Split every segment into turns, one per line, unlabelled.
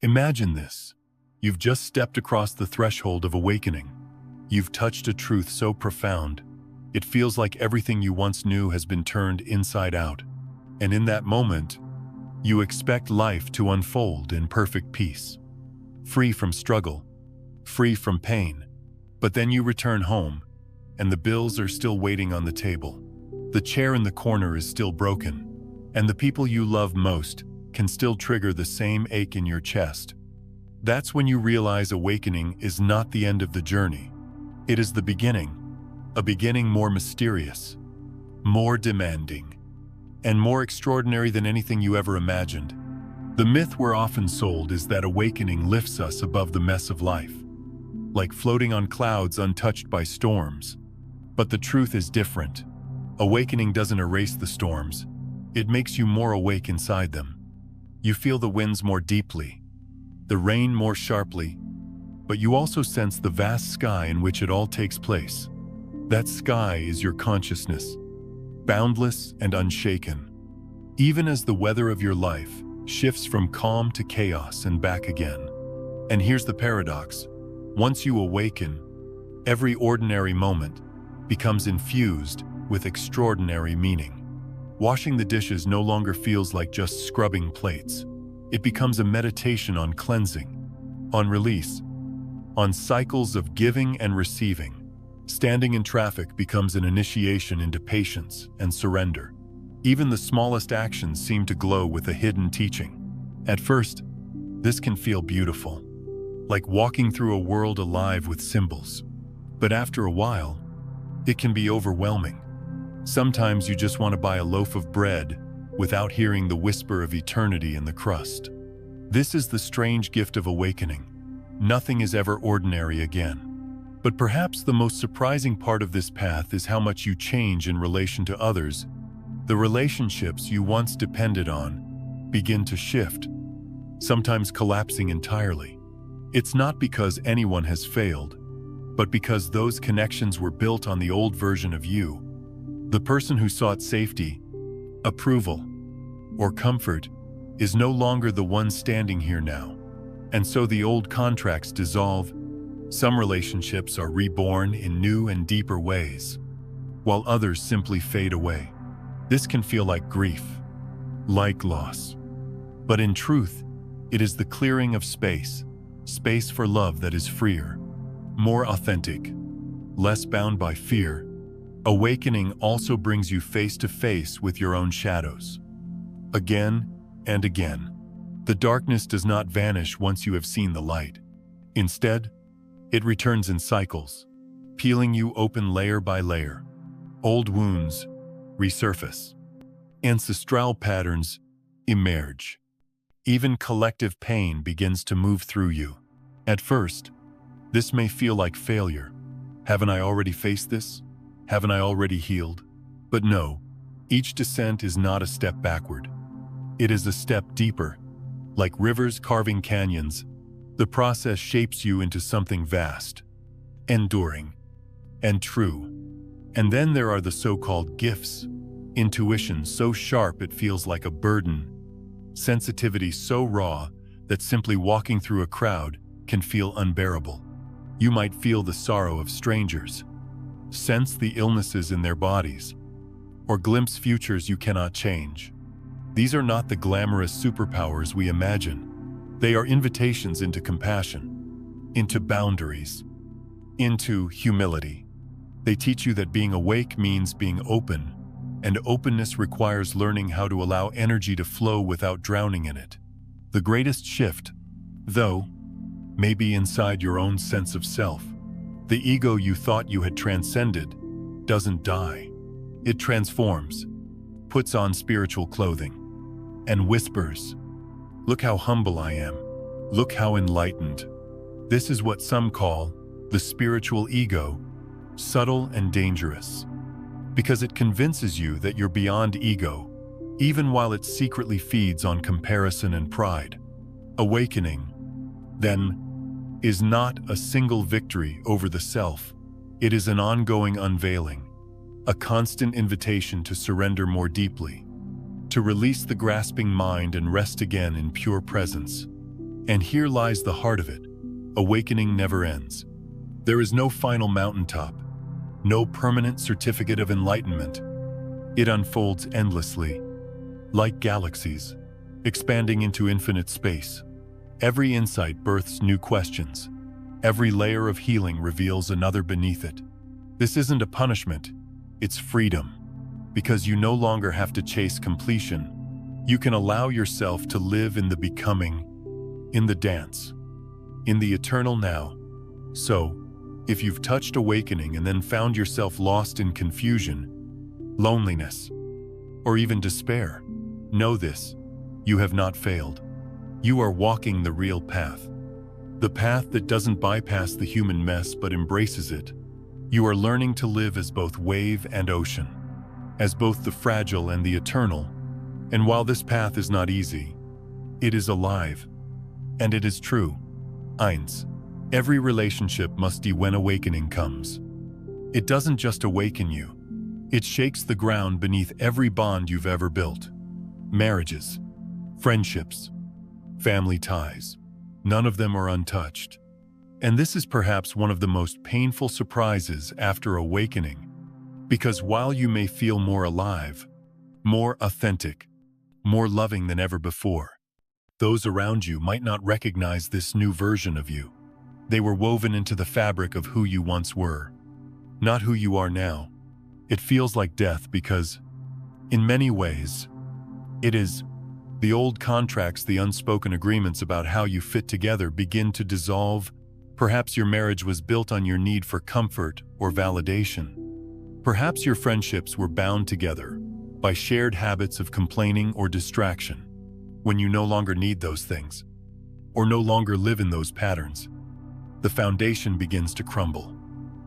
Imagine this. You've just stepped across the threshold of awakening. You've touched a truth so profound, it feels like everything you once knew has been turned inside out. And in that moment, you expect life to unfold in perfect peace, free from struggle, free from pain. But then you return home, and the bills are still waiting on the table. The chair in the corner is still broken, and the people you love most can still trigger the same ache in your chest. That's when you realize awakening is not the end of the journey. It is the beginning, a beginning more mysterious, more demanding, and more extraordinary than anything you ever imagined. The myth we're often sold is that awakening lifts us above the mess of life, like floating on clouds untouched by storms. But the truth is different. Awakening doesn't erase the storms. It makes you more awake inside them. You feel the winds more deeply, the rain more sharply, but you also sense the vast sky in which it all takes place. That sky is your consciousness, boundless and unshaken. Even as the weather of your life shifts from calm to chaos and back again. And here's the paradox. Once you awaken, every ordinary moment becomes infused with extraordinary meaning. Washing the dishes no longer feels like just scrubbing plates. It becomes a meditation on cleansing, on release, on cycles of giving and receiving. Standing in traffic becomes an initiation into patience and surrender. Even the smallest actions seem to glow with a hidden teaching. At first, this can feel beautiful, like walking through a world alive with symbols. But after a while, it can be overwhelming. Sometimes you just want to buy a loaf of bread without hearing the whisper of eternity in the crust. This is the strange gift of awakening. Nothing is ever ordinary again. But perhaps the most surprising part of this path is how much you change in relation to others. The relationships you once depended on begin to shift, sometimes collapsing entirely. It's not because anyone has failed, but because those connections were built on the old version of you. The person who sought safety, approval, or comfort is no longer the one standing here now. And so the old contracts dissolve. Some relationships are reborn in new and deeper ways, while others simply fade away. This can feel like grief, like loss. But in truth, it is the clearing of space for love that is freer, more authentic, less bound by fear. Awakening also brings you face to face with your own shadows. Again and again. The darkness does not vanish once you have seen the light. Instead, it returns in cycles, peeling you open layer by layer. Old wounds resurface. Ancestral patterns emerge. Even collective pain begins to move through you. At first, this may feel like failure. Haven't I already faced this? Haven't I already healed? But no, each descent is not a step backward. It is a step deeper. Like rivers carving canyons, the process shapes you into something vast, enduring, and true. And then there are the so-called gifts. Intuition so sharp it feels like a burden. Sensitivity so raw that simply walking through a crowd can feel unbearable. You might feel the sorrow of strangers, sense the illnesses in their bodies, or glimpse futures you cannot change. These are not the glamorous superpowers we imagine. They are invitations into compassion, into boundaries, into humility. They teach you that being awake means being open, and openness requires learning how to allow energy to flow without drowning in it. The greatest shift, though, may be inside your own sense of self. The ego you thought you had transcended doesn't die. It transforms, puts on spiritual clothing, and whispers, "Look how humble I am. Look how enlightened." This is what some call the spiritual ego, subtle and dangerous, because it convinces you that you're beyond ego, even while it secretly feeds on comparison and pride. Awakening, then, is not a single victory over the self. It is an ongoing unveiling, a constant invitation to surrender more deeply, to release the grasping mind and rest again in pure presence. And here lies the heart of it. Awakening never ends. There is no final mountaintop, no permanent certificate of enlightenment. It unfolds endlessly, like galaxies, expanding into infinite space. Every insight births new questions. Every layer of healing reveals another beneath it. This isn't a punishment, it's freedom. Because you no longer have to chase completion. You can allow yourself to live in the becoming, in the dance, in the eternal now. So, if you've touched awakening and then found yourself lost in confusion, loneliness, or even despair, know this: you have not failed. You are walking the real path. The path that doesn't bypass the human mess but embraces it. You are learning to live as both wave and ocean, as both the fragile and the eternal. And while this path is not easy, it is alive. And it is true. Eins. Every relationship must be when awakening comes. It doesn't just awaken you. It shakes the ground beneath every bond you've ever built. Marriages, friendships, family ties. None of them are untouched. And this is perhaps one of the most painful surprises after awakening. Because while you may feel more alive, more authentic, more loving than ever before, those around you might not recognize this new version of you. They were woven into the fabric of who you once were, not who you are now. It feels like death because, in many ways, it is. The old contracts, the unspoken agreements about how you fit together begin to dissolve. Perhaps your marriage was built on your need for comfort or validation. Perhaps your friendships were bound together by shared habits of complaining or distraction. When you no longer need those things, or no longer live in those patterns, the foundation begins to crumble.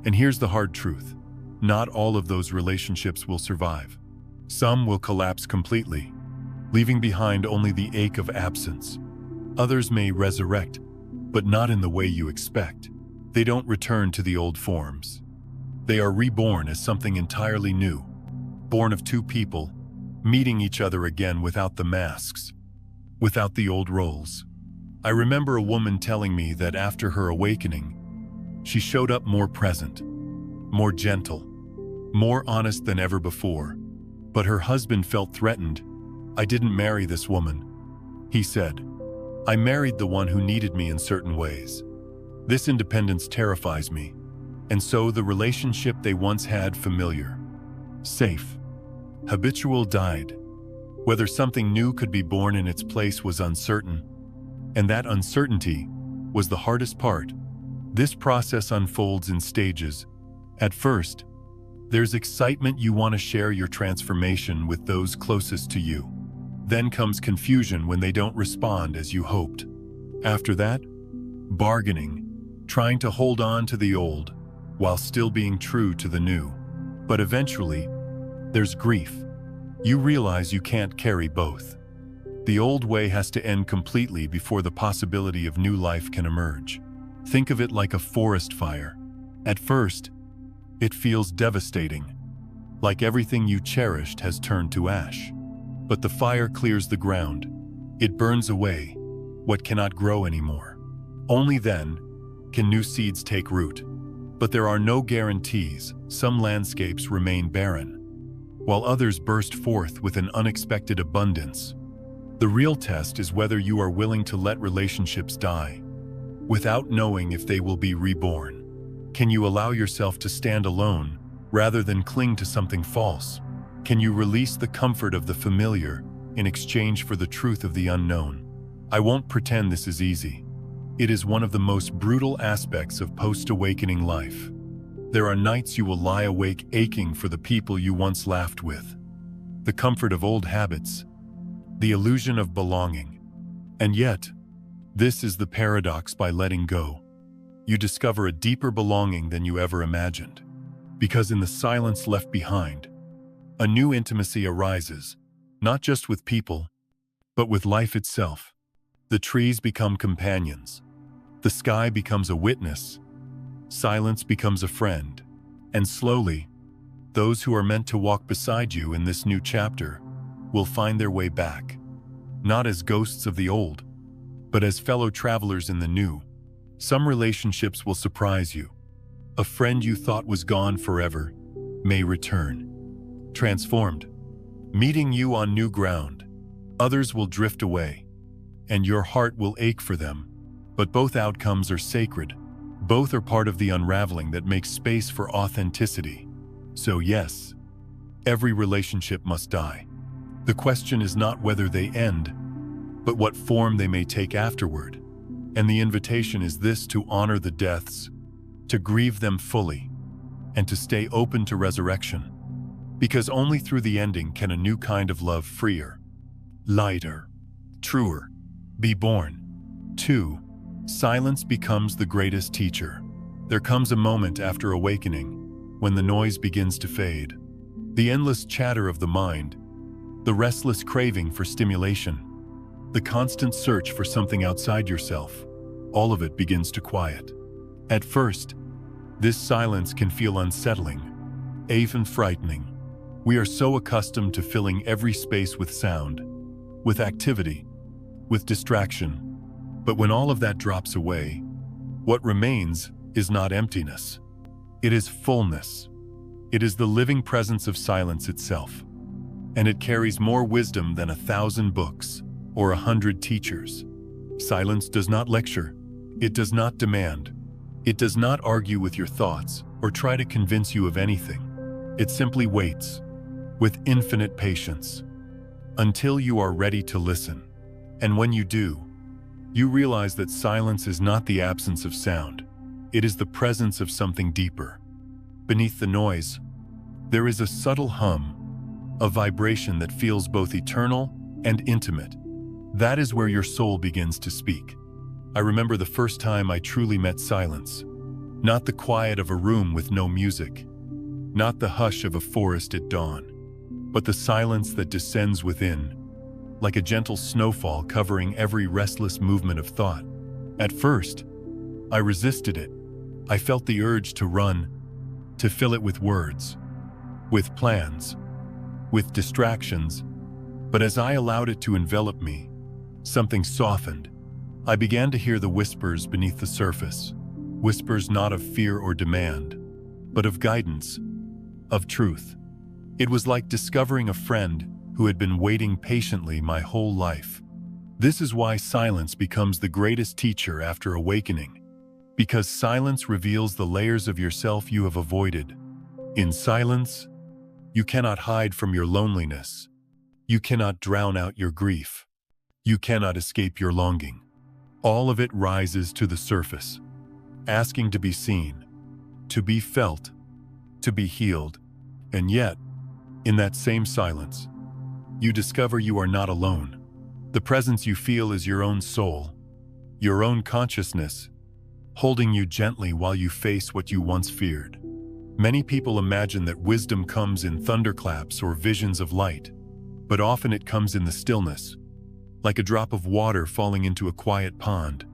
And here's the hard truth: not all of those relationships will survive. Some will collapse completely, leaving behind only the ache of absence. Others may resurrect, but not in the way you expect. They don't return to the old forms. They are reborn as something entirely new, born of two people, meeting each other again without the masks, without the old roles. I remember a woman telling me that after her awakening, she showed up more present, more gentle, more honest than ever before. But her husband felt threatened. "I didn't marry this woman," he said. "I married the one who needed me in certain ways. This independence terrifies me." And so the relationship they once had, familiar, safe, habitual, died. Whether something new could be born in its place was uncertain. And that uncertainty was the hardest part. This process unfolds in stages. At first, there's excitement. You want to share your transformation with those closest to you. Then comes confusion when they don't respond as you hoped. After that, bargaining, trying to hold on to the old while still being true to the new. But eventually, there's grief. You realize you can't carry both. The old way has to end completely before the possibility of new life can emerge. Think of it like a forest fire. At first, it feels devastating, like everything you cherished has turned to ash. But the fire clears the ground. It burns away what cannot grow anymore. Only then can new seeds take root. But there are no guarantees. Some landscapes remain barren, while others burst forth with an unexpected abundance. The real test is whether you are willing to let relationships die, without knowing if they will be reborn. Can you allow yourself to stand alone, rather than cling to something false? Can you release the comfort of the familiar in exchange for the truth of the unknown? I won't pretend this is easy. It is one of the most brutal aspects of post-awakening life. There are nights you will lie awake aching for the people you once laughed with, the comfort of old habits, the illusion of belonging. And yet, this is the paradox: by letting go, you discover a deeper belonging than you ever imagined. Because in the silence left behind, a new intimacy arises, not just with people, but with life itself. The trees become companions. The sky becomes a witness. Silence becomes a friend. And slowly, those who are meant to walk beside you in this new chapter will find their way back, not as ghosts of the old, But as fellow travelers in the new, some relationships will surprise you. A friend you thought was gone forever may return, transformed, meeting you on new ground. Others will drift away, and your heart will ache for them. But both outcomes are sacred. Both are part of the unraveling that makes space for authenticity. So yes, every relationship must die. The question is not whether they end, but what form they may take afterward. And the invitation is this: to honor the deaths, to grieve them fully, and to stay open to resurrection. Because only through the ending can a new kind of love, freer, lighter, truer, be born. 2. Silence becomes the greatest teacher. There comes a moment after awakening when the noise begins to fade. The endless chatter of the mind, the restless craving for stimulation, the constant search for something outside yourself, all of it begins to quiet. At first, this silence can feel unsettling, even frightening. We are so accustomed to filling every space with sound, with activity, with distraction. But when all of that drops away, what remains is not emptiness. It is fullness. It is the living presence of silence itself. And it carries more wisdom than 1,000 books or 100 teachers. Silence does not lecture. It does not demand. It does not argue with your thoughts or try to convince you of anything. It simply waits, with infinite patience, until you are ready to listen. And when you do, you realize that silence is not the absence of sound. It is the presence of something deeper. Beneath the noise, there is a subtle hum, a vibration that feels both eternal and intimate. That is where your soul begins to speak. I remember the first time I truly met silence. Not the quiet of a room with no music, not the hush of a forest at dawn, but the silence that descends within, like a gentle snowfall covering every restless movement of thought. At first, I resisted it. I felt the urge to run, to fill it with words, with plans, with distractions. But as I allowed it to envelop me, something softened. I began to hear the whispers beneath the surface, whispers not of fear or demand, but of guidance, of truth. It was like discovering a friend who had been waiting patiently my whole life. This is why silence becomes the greatest teacher after awakening, because silence reveals the layers of yourself you have avoided. In silence, you cannot hide from your loneliness. You cannot drown out your grief. You cannot escape your longing. All of it rises to the surface, asking to be seen, to be felt, to be healed. And yet, in that same silence, you discover you are not alone. The presence you feel is your own soul, your own consciousness, holding you gently while you face what you once feared. Many people imagine that wisdom comes in thunderclaps or visions of light, but often it comes in the stillness, like a drop of water falling into a quiet pond.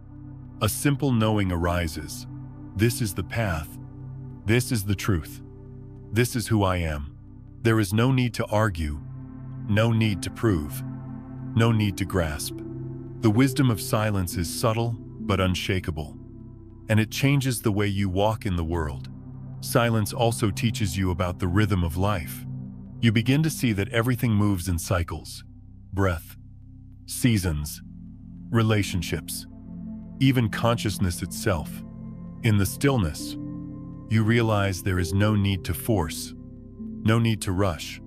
A simple knowing arises. This is the path. This is the truth. This is who I am. There is no need to argue, no need to prove, no need to grasp. The wisdom of silence is subtle but unshakable, and it changes the way you walk in the world. Silence also teaches you about the rhythm of life. You begin to see that everything moves in cycles: breath, seasons, relationships, even consciousness itself. In the stillness, you realize there is no need to force, no need to rush.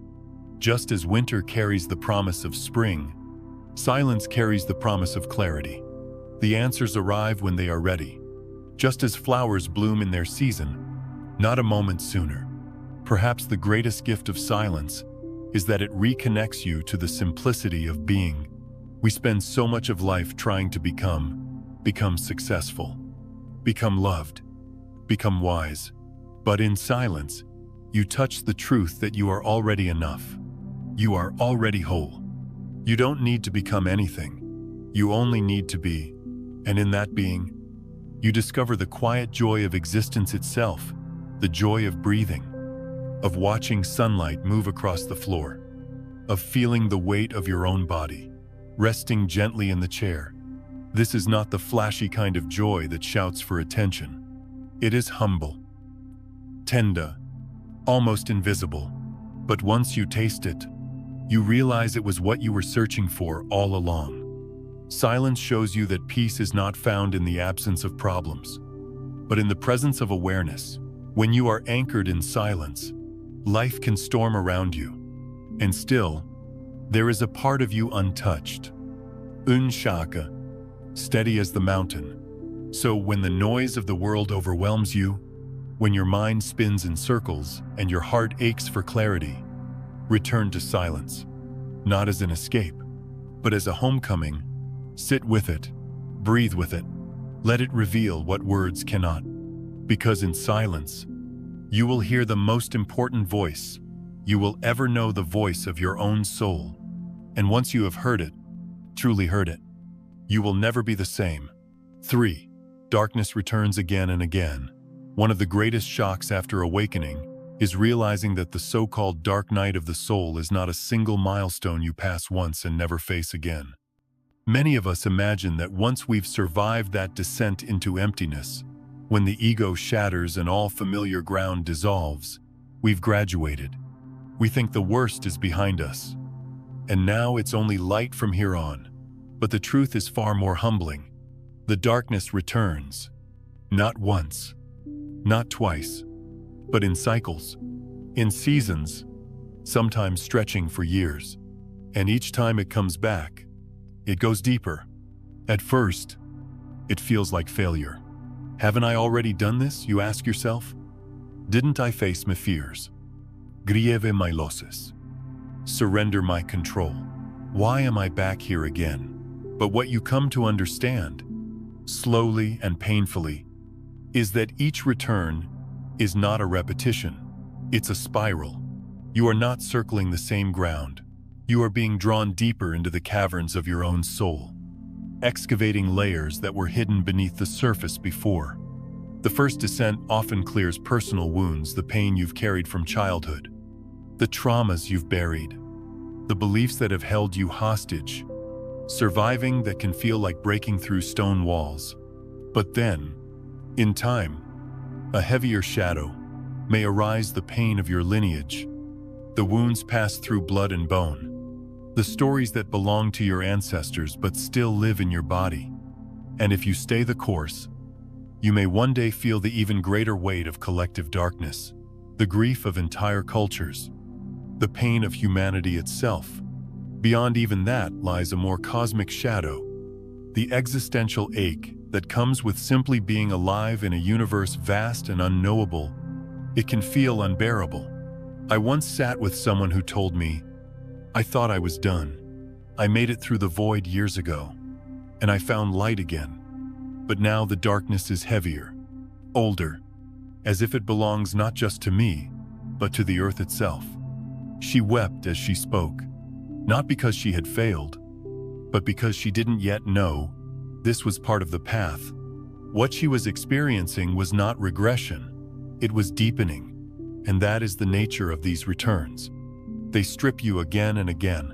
Just as winter carries the promise of spring, silence carries the promise of clarity. The answers arrive when they are ready, just as flowers bloom in their season, not a moment sooner. Perhaps the greatest gift of silence is that it reconnects you to the simplicity of being. We spend so much of life trying to become successful, become loved, become wise. But in silence, you touch the truth that you are already enough. You are already whole. You don't need to become anything. You only need to be. And in that being, you discover the quiet joy of existence itself, the joy of breathing, of watching sunlight move across the floor, of feeling the weight of your own body, resting gently in the chair. This is not the flashy kind of joy that shouts for attention. It is humble, tender, almost invisible. But once you taste it, you realize it was what you were searching for all along. Silence shows you that peace is not found in the absence of problems, but in the presence of awareness. When you are anchored in silence, life can storm around you, and still, there is a part of you untouched. Unshaka, steady as the mountain. So when the noise of the world overwhelms you, when your mind spins in circles and your heart aches for clarity, return to silence, not as an escape, but as a homecoming. Sit with it, breathe with it, let it reveal what words cannot. Because in silence, you will hear the most important voice you will ever know, the voice of your own soul. And once you have heard it, truly heard it, you will never be the same. 3. Darkness returns again and again. One of the greatest shocks after awakening is realizing that the so-called dark night of the soul is not a single milestone you pass once and never face again. Many of us imagine that once we've survived that descent into emptiness, when the ego shatters and all familiar ground dissolves, we've graduated. We think the worst is behind us, and now it's only light from here on. But the truth is far more humbling. The darkness returns, not once, not twice, but in cycles, in seasons, sometimes stretching for years. And each time it comes back, it goes deeper. At first, it feels like failure. Haven't I already done this, you ask yourself? Didn't I face my fears? Grieve my losses. Surrender my control. Why am I back here again? But what you come to understand, slowly and painfully, is that each return is not a repetition. It's a spiral. You are not circling the same ground. You are being drawn deeper into the caverns of your own soul, excavating layers that were hidden beneath the surface before. The first descent often clears personal wounds, the pain you've carried from childhood, the traumas you've buried, the beliefs that have held you hostage, surviving that can feel like breaking through stone walls. But then, in time, a heavier shadow may arise, the pain of your lineage, the wounds passed through blood and bone, the stories that belong to your ancestors but still live in your body. And if you stay the course, you may one day feel the even greater weight of collective darkness, the grief of entire cultures, the pain of humanity itself. Beyond even that lies a more cosmic shadow, the existential ache that comes with simply being alive in a universe vast and unknowable. It can feel unbearable. I once sat with someone who told me, "I thought I was done. I made it through the void years ago, and I found light again. But now the darkness is heavier, older, as if it belongs not just to me, but to the earth itself." She wept as she spoke, not because she had failed, but because she didn't yet know this was part of the path. What she was experiencing was not regression, it was deepening, and that is the nature of these returns. They strip you again and again,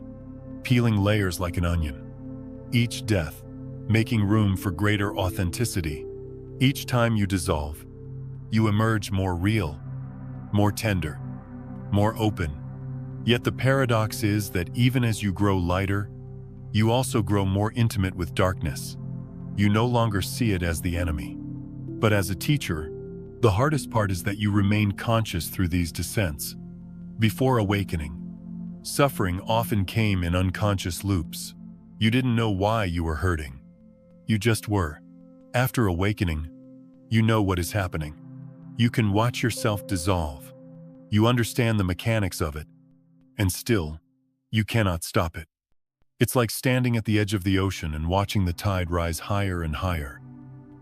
peeling layers like an onion. Each death, making room for greater authenticity. Each time you dissolve, you emerge more real, more tender, more open. Yet the paradox is that even as you grow lighter, you also grow more intimate with darkness. You no longer see it as the enemy, but as a teacher. The hardest part is that you remain conscious through these descents. Before awakening, suffering often came in unconscious loops. You didn't know why you were hurting. You just were. After awakening, you know what is happening. You can watch yourself dissolve. You understand the mechanics of it, and still, you cannot stop it. It's like standing at the edge of the ocean and watching the tide rise higher and higher,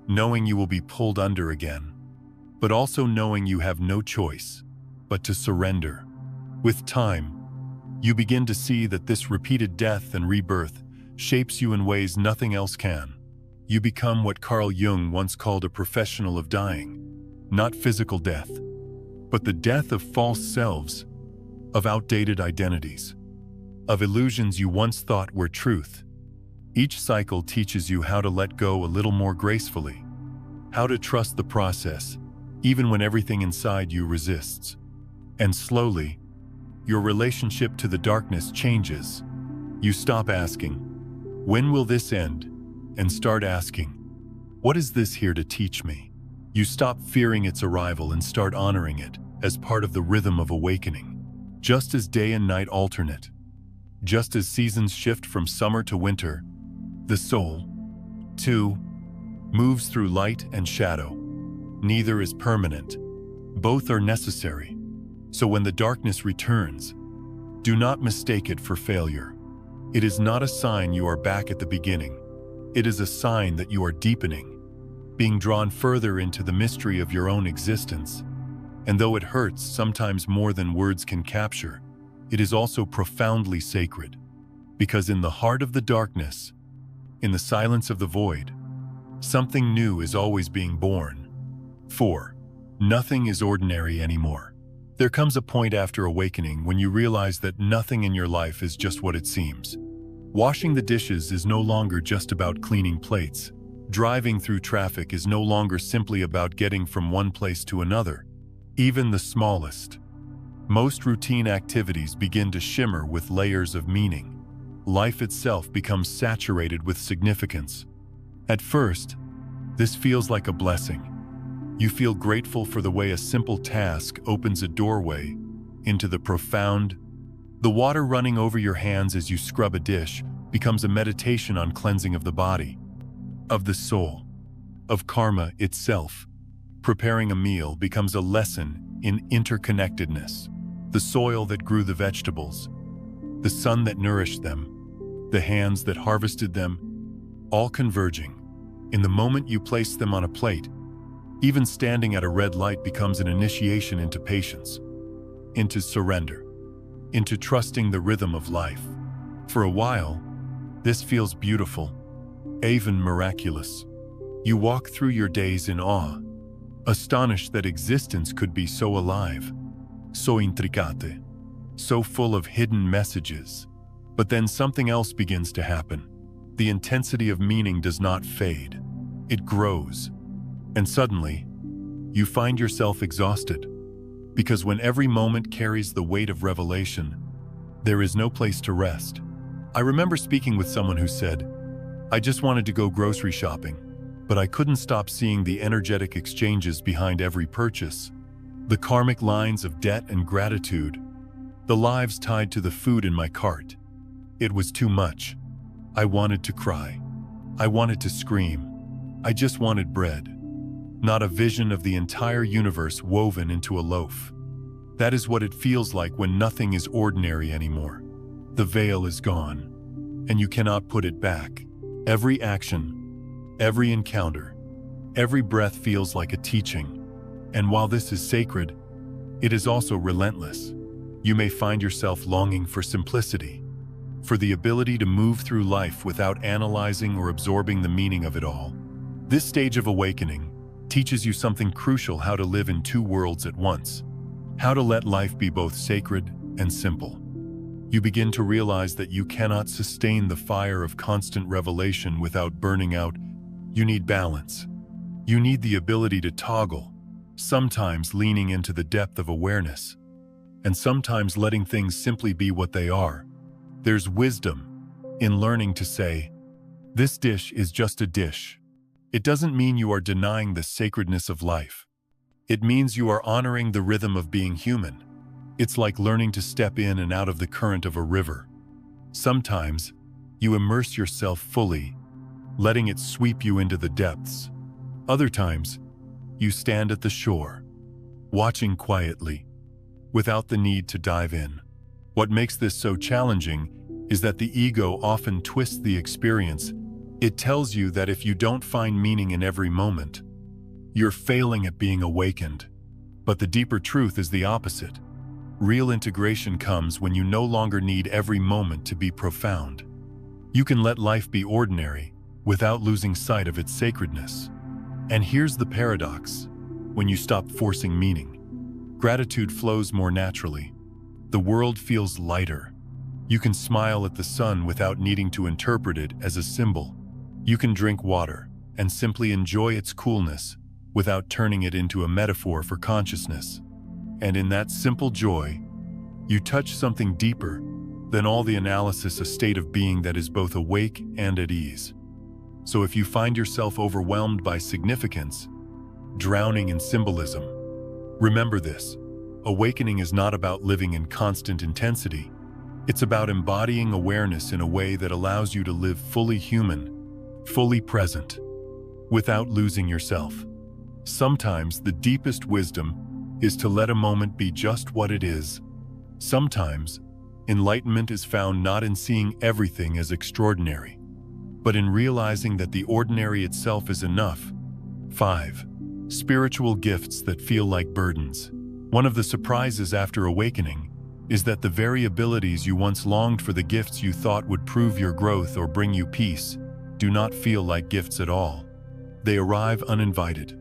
knowing you will be pulled under again, but also knowing you have no choice but to surrender. With time, you begin to see that this repeated death and rebirth shapes you in ways nothing else can. You become what Carl Jung once called a professional of dying, not physical death, but the death of false selves, of outdated identities, of illusions you once thought were truth. Each cycle teaches you how to let go a little more gracefully, how to trust the process, even when everything inside you resists. And slowly, your relationship to the darkness changes. You stop asking, "When will this end?" and start asking, "What is this here to teach me?" You stop fearing its arrival and start honoring it as part of the rhythm of awakening. Just as day and night alternate, just as seasons shift from summer to winter, the soul, too, moves through light and shadow. Neither is permanent. Both are necessary. So when the darkness returns, do not mistake it for failure. It is not a sign you are back at the beginning. It is a sign that you are deepening, being drawn further into the mystery of your own existence. And though it hurts sometimes more than words can capture, it is also profoundly sacred. Because in the heart of the darkness, in the silence of the void, something new is always being born. 4. Nothing is ordinary anymore. There comes a point after awakening when you realize that nothing in your life is just what it seems. Washing the dishes is no longer just about cleaning plates. Driving through traffic is no longer simply about getting from one place to another. Even the smallest, most routine activities begin to shimmer with layers of meaning. Life itself becomes saturated with significance. At first, this feels like a blessing. You feel grateful for the way a simple task opens a doorway into the profound. The water running over your hands as you scrub a dish becomes a meditation on cleansing of the body, of the soul, of karma itself. Preparing a meal becomes a lesson in interconnectedness. The soil that grew the vegetables, the sun that nourished them, the hands that harvested them, all converging. In the moment you place them on a plate, even standing at a red light becomes an initiation into patience, into surrender, into trusting the rhythm of life. For a while, this feels beautiful, even miraculous. You walk through your days in awe, astonished that existence could be so alive, so intricate, so full of hidden messages. But then something else begins to happen. The intensity of meaning does not fade. It grows. And suddenly, you find yourself exhausted. Because when every moment carries the weight of revelation, there is no place to rest. I remember speaking with someone who said, "I just wanted to go grocery shopping, but I couldn't stop seeing the energetic exchanges behind every purchase, the karmic lines of debt and gratitude, the lives tied to the food in my cart. It was too much. I wanted to cry. I wanted to scream. I just wanted bread. Not a vision of the entire universe woven into a loaf." That is what it feels like when nothing is ordinary anymore. The veil is gone, and you cannot put it back. Every action, every encounter, every breath feels like a teaching. And while this is sacred, it is also relentless. You may find yourself longing for simplicity, for the ability to move through life without analyzing or absorbing the meaning of it all. This stage of awakening teaches you something crucial: how to live in two worlds at once, how to let life be both sacred and simple. You begin to realize that you cannot sustain the fire of constant revelation without burning out. You need balance. You need the ability to toggle, sometimes leaning into the depth of awareness, and sometimes letting things simply be what they are. There's wisdom in learning to say, "This dish is just a dish." It doesn't mean you are denying the sacredness of life. It means you are honoring the rhythm of being human. It's like learning to step in and out of the current of a river. Sometimes, you immerse yourself fully, letting it sweep you into the depths. Other times, you stand at the shore, watching quietly, without the need to dive in. What makes this so challenging is that the ego often twists the experience. It tells you that if you don't find meaning in every moment, you're failing at being awakened. But the deeper truth is the opposite. Real integration comes when you no longer need every moment to be profound. You can let life be ordinary without losing sight of its sacredness. And here's the paradox. When you stop forcing meaning, gratitude flows more naturally. The world feels lighter. You can smile at the sun without needing to interpret it as a symbol. You can drink water and simply enjoy its coolness without turning it into a metaphor for consciousness. And in that simple joy, you touch something deeper than all the analysis, a state of being that is both awake and at ease. So if you find yourself overwhelmed by significance, drowning in symbolism, remember this: awakening is not about living in constant intensity. It's about embodying awareness in a way that allows you to live fully human, fully present, without losing yourself. Sometimes the deepest wisdom is to let a moment be just what it is. Sometimes enlightenment is found not in seeing everything as extraordinary, but in realizing that the ordinary itself is enough. 5. Spiritual gifts that feel like burdens. One of the surprises after awakening is that the very abilities you once longed for, the gifts you thought would prove your growth or bring you peace, do not feel like gifts at all. They arrive uninvited,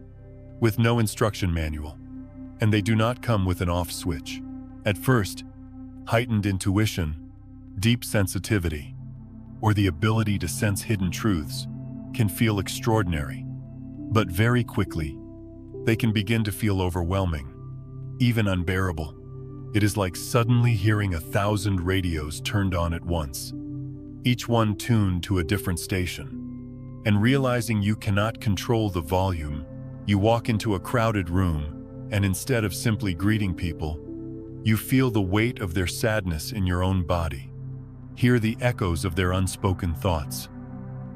with no instruction manual, and they do not come with an off switch. At first, heightened intuition, deep sensitivity, or the ability to sense hidden truths can feel extraordinary, but very quickly, they can begin to feel overwhelming, even unbearable. It is like suddenly hearing 1,000 radios turned on at once, each one tuned to a different station. And realizing you cannot control the volume, you walk into a crowded room, and instead of simply greeting people, you feel the weight of their sadness in your own body, hear the echoes of their unspoken thoughts,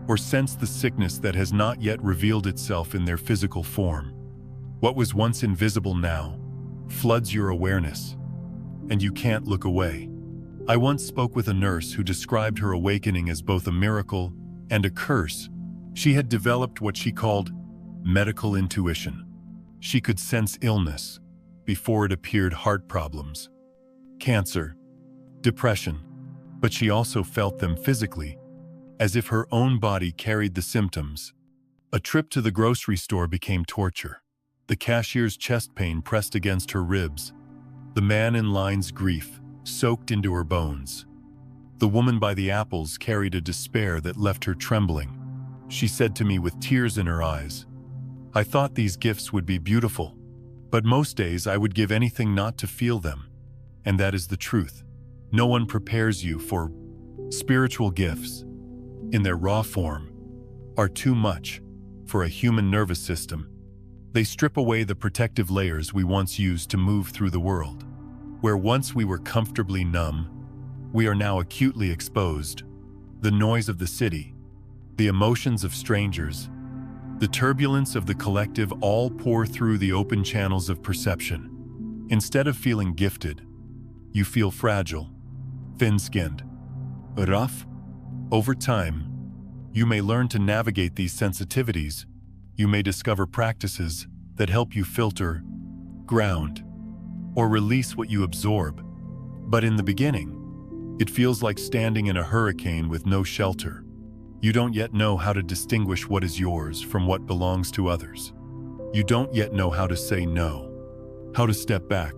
or sense the sickness that has not yet revealed itself in their physical form. What was once invisible now floods your awareness, and you can't look away. I once spoke with a nurse who described her awakening as both a miracle and a curse. She had developed what she called medical intuition. She could sense illness before it appeared: heart problems, cancer, depression, but she also felt them physically, as if her own body carried the symptoms. A trip to the grocery store became torture. The cashier's chest pain pressed against her ribs. The man in line's grief soaked into her bones. The woman by the apples carried a despair that left her trembling. She said to me with tears in her eyes, "I thought these gifts would be beautiful, but most days I would give anything not to feel them." And that is the truth. No one prepares you for spiritual gifts. In their raw form, are too much for a human nervous system. They strip away the protective layers we once used to move through the world. Where once we were comfortably numb, we are now acutely exposed. The noise of the city, the emotions of strangers, the turbulence of the collective all pour through the open channels of perception. Instead of feeling gifted, you feel fragile, thin-skinned, rough. Over time, you may learn to navigate these sensitivities. You may discover practices that help you filter, ground, or release what you absorb. But in the beginning, it feels like standing in a hurricane with no shelter. You don't yet know how to distinguish what is yours from what belongs to others. You don't yet know how to say no, how to step back,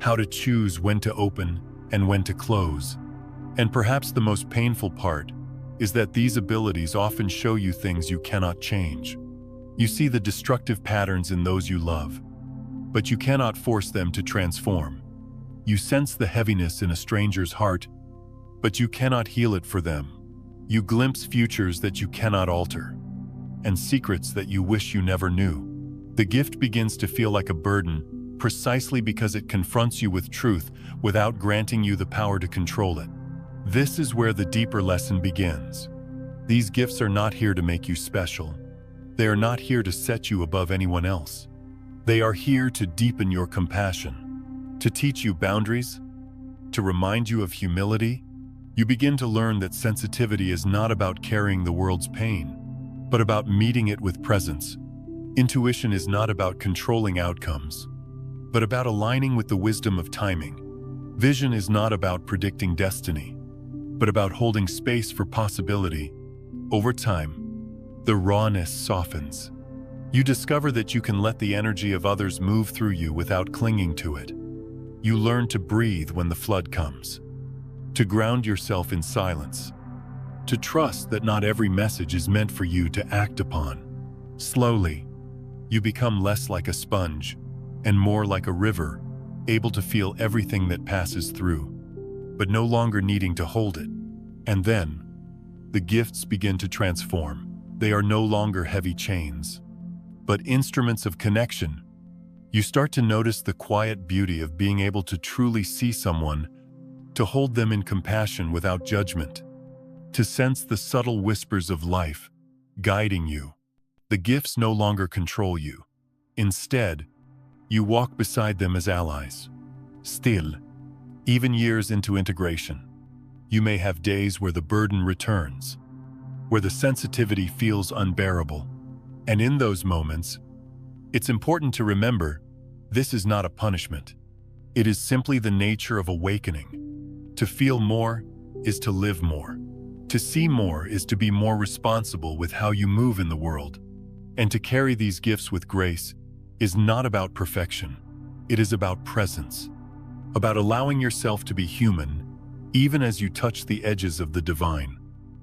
how to choose when to open and when to close. And perhaps the most painful part is that these abilities often show you things you cannot change. You see the destructive patterns in those you love, but you cannot force them to transform. You sense the heaviness in a stranger's heart, but you cannot heal it for them. You glimpse futures that you cannot alter, and secrets that you wish you never knew. The gift begins to feel like a burden, precisely because it confronts you with truth without granting you the power to control it. This is where the deeper lesson begins. These gifts are not here to make you special. They are not here to set you above anyone else. They are here to deepen your compassion, to teach you boundaries, to remind you of humility. You begin to learn that sensitivity is not about carrying the world's pain, but about meeting it with presence. Intuition is not about controlling outcomes, but about aligning with the wisdom of timing. Vision is not about predicting destiny, but about holding space for possibility. Over time, the rawness softens. You discover that you can let the energy of others move through you without clinging to it. You learn to breathe when the flood comes, to ground yourself in silence, to trust that not every message is meant for you to act upon. Slowly, you become less like a sponge and more like a river, able to feel everything that passes through, but no longer needing to hold it. And then, the gifts begin to transform. They are no longer heavy chains, but instruments of connection. You start to notice the quiet beauty of being able to truly see someone, to hold them in compassion without judgment, to sense the subtle whispers of life guiding you. The gifts no longer control you. Instead, you walk beside them as allies. Still, even years into integration, you may have days where the burden returns, where the sensitivity feels unbearable. And in those moments, it's important to remember, this is not a punishment. It is simply the nature of awakening. To feel more is to live more. To see more is to be more responsible with how you move in the world. And to carry these gifts with grace is not about perfection. It is about presence, about allowing yourself to be human, even as you touch the edges of the divine.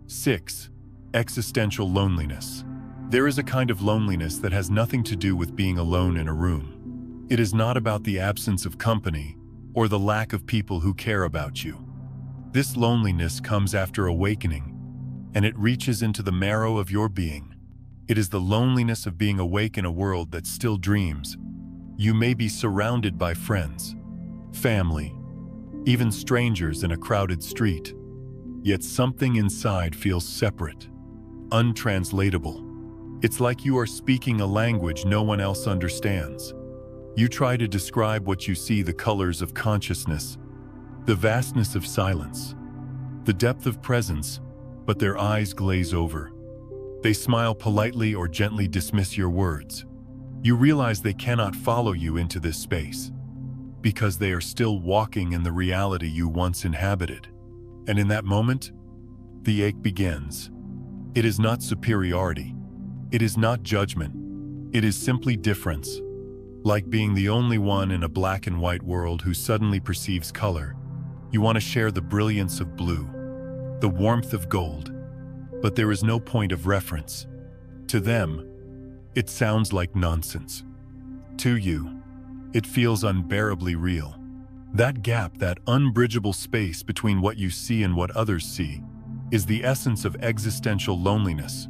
6. Existential loneliness. There is a kind of loneliness that has nothing to do with being alone in a room. It is not about the absence of company or the lack of people who care about you. This loneliness comes after awakening, and it reaches into the marrow of your being. It is the loneliness of being awake in a world that still dreams. You may be surrounded by friends, family, even strangers in a crowded street, yet something inside feels separate, untranslatable. It's like you are speaking a language no one else understands. You try to describe what you see: the colors of consciousness, the vastness of silence, the depth of presence, but their eyes glaze over. They smile politely or gently dismiss your words. You realize they cannot follow you into this space, because they are still walking in the reality you once inhabited. And in that moment, the ache begins. It is not superiority. It is not judgment. It is simply difference. Like being the only one in a black and white world who suddenly perceives color. You want to share the brilliance of blue, the warmth of gold, but there is no point of reference. To them, it sounds like nonsense. To you, it feels unbearably real. That gap, that unbridgeable space between what you see and what others see, is the essence of existential loneliness.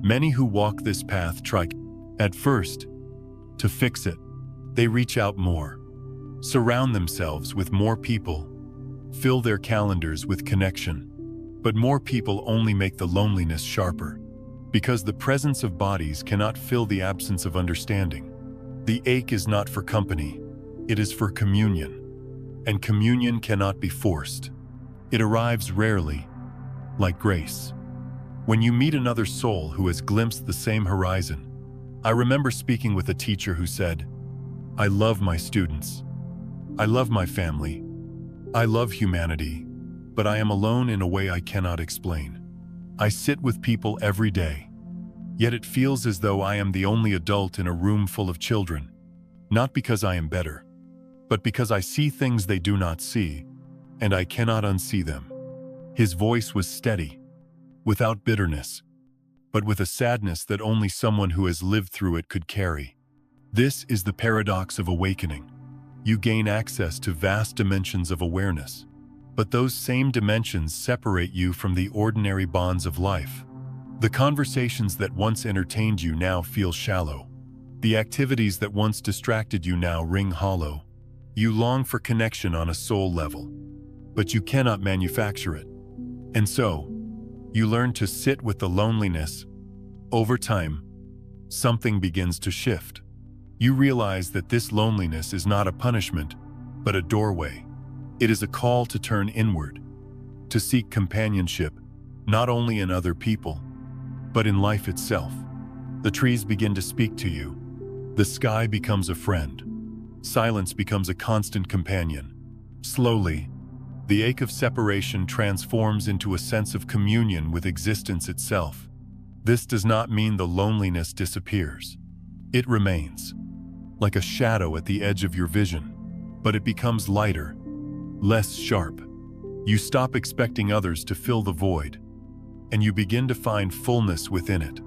Many who walk this path try, at first, to fix it. They reach out more, surround themselves with more people, fill their calendars with connection. But more people only make the loneliness sharper, because the presence of bodies cannot fill the absence of understanding. The ache is not for company, it is for communion. And communion cannot be forced. It arrives rarely, like grace. When you meet another soul who has glimpsed the same horizon. I remember speaking with a teacher who said, "I love my students. I love my family. I love humanity, but I am alone in a way I cannot explain. I sit with people every day, yet it feels as though I am the only adult in a room full of children, not because I am better, but because I see things they do not see, and I cannot unsee them." His voice was steady, without bitterness, but with a sadness that only someone who has lived through it could carry. This is the paradox of awakening. You gain access to vast dimensions of awareness, but those same dimensions separate you from the ordinary bonds of life. The conversations that once entertained you now feel shallow. The activities that once distracted you now ring hollow. You long for connection on a soul level, but you cannot manufacture it. And so, you learn to sit with the loneliness. Over time, something begins to shift. You realize that this loneliness is not a punishment, but a doorway. It is a call to turn inward, to seek companionship, not only in other people, but in life itself. The trees begin to speak to you. The sky becomes a friend. Silence becomes a constant companion. Slowly, the ache of separation transforms into a sense of communion with existence itself. This does not mean the loneliness disappears. It remains, like a shadow at the edge of your vision, but it becomes lighter, less sharp. You stop expecting others to fill the void, and you begin to find fullness within it.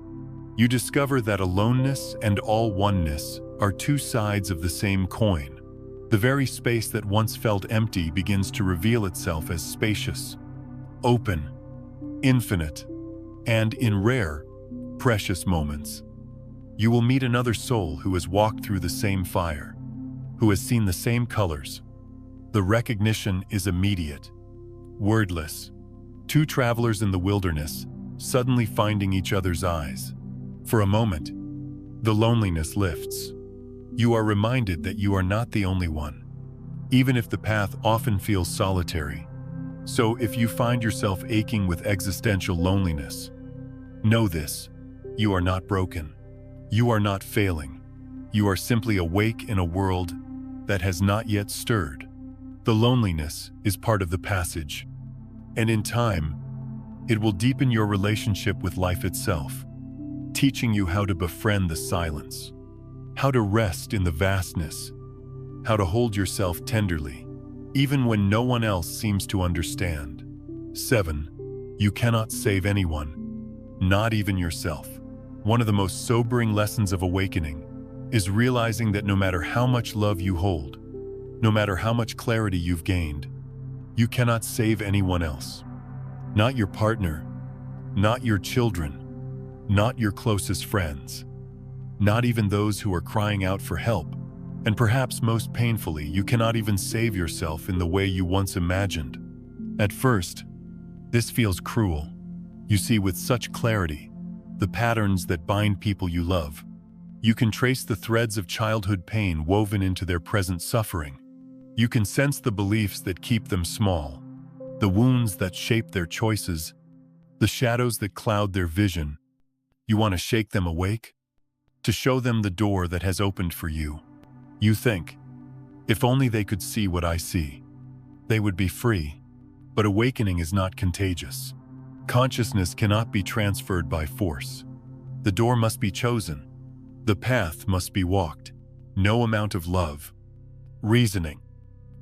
You discover that aloneness and all oneness are two sides of the same coin. The very space that once felt empty begins to reveal itself as spacious, open, infinite, and in rare, precious moments, you will meet another soul who has walked through the same fire, who has seen the same colors. The recognition is immediate, wordless. Two travelers in the wilderness, suddenly finding each other's eyes. For a moment, the loneliness lifts. You are reminded that you are not the only one, even if the path often feels solitary. So if you find yourself aching with existential loneliness, know this: you are not broken. You are not failing. You are simply awake in a world that has not yet stirred. The loneliness is part of the passage, and in time, it will deepen your relationship with life itself, teaching you how to befriend the silence, how to rest in the vastness, how to hold yourself tenderly, even when no one else seems to understand. 7. You cannot save anyone, not even yourself. One of the most sobering lessons of awakening is realizing that no matter how much love you hold, no matter how much clarity you've gained, you cannot save anyone else. Not your partner, not your children, not your closest friends, not even those who are crying out for help. And perhaps most painfully, you cannot even save yourself in the way you once imagined. At first, this feels cruel. You see with such clarity the patterns that bind people you love. You can trace the threads of childhood pain woven into their present suffering. You can sense the beliefs that keep them small, the wounds that shape their choices, the shadows that cloud their vision. You want to shake them awake, to show them the door that has opened for you. You think, if only they could see what I see, they would be free. But awakening is not contagious. Consciousness cannot be transferred by force. The door must be chosen. The path must be walked. No amount of love, reasoning,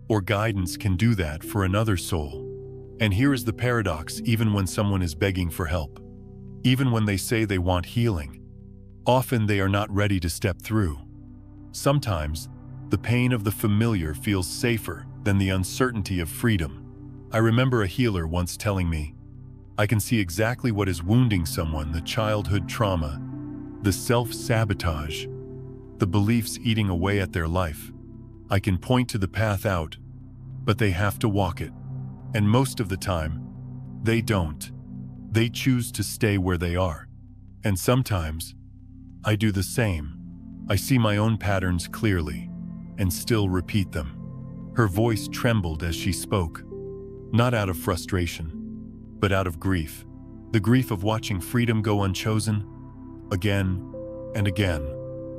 or guidance can do that for another soul. And here is the paradox: even when someone is begging for help, even when they say they want healing, often they are not ready to step through. Sometimes, the pain of the familiar feels safer than the uncertainty of freedom. I remember a healer once telling me, "I can see exactly what is wounding someone: the childhood trauma, the self-sabotage, the beliefs eating away at their life. I can point to the path out, but they have to walk it. And most of the time, they don't. They choose to stay where they are. And sometimes, I do the same. I see my own patterns clearly, and still repeat them." Her voice trembled as she spoke, not out of frustration, but out of grief. The grief of watching freedom go unchosen, again and again.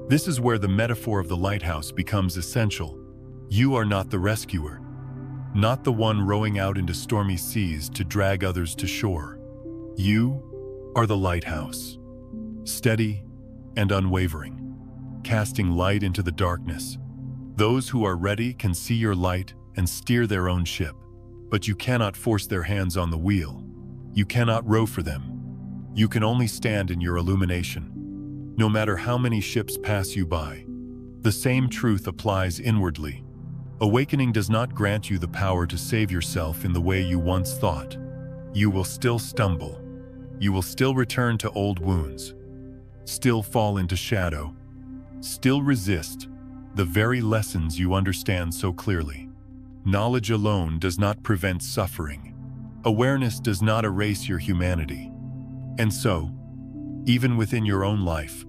This is where the metaphor of the lighthouse becomes essential. You are not the rescuer, not the one rowing out into stormy seas to drag others to shore. You are the lighthouse, steady and unwavering, casting light into the darkness. Those who are ready can see your light and steer their own ship, but you cannot force their hands on the wheel. You cannot row for them. You can only stand in your illumination, no matter how many ships pass you by. The same truth applies inwardly. Awakening does not grant you the power to save yourself in the way you once thought. You will still stumble. You will still return to old wounds, still fall into shadow, still resist the very lessons you understand so clearly. Knowledge alone does not prevent suffering. Awareness does not erase your humanity. And so, even within your own life,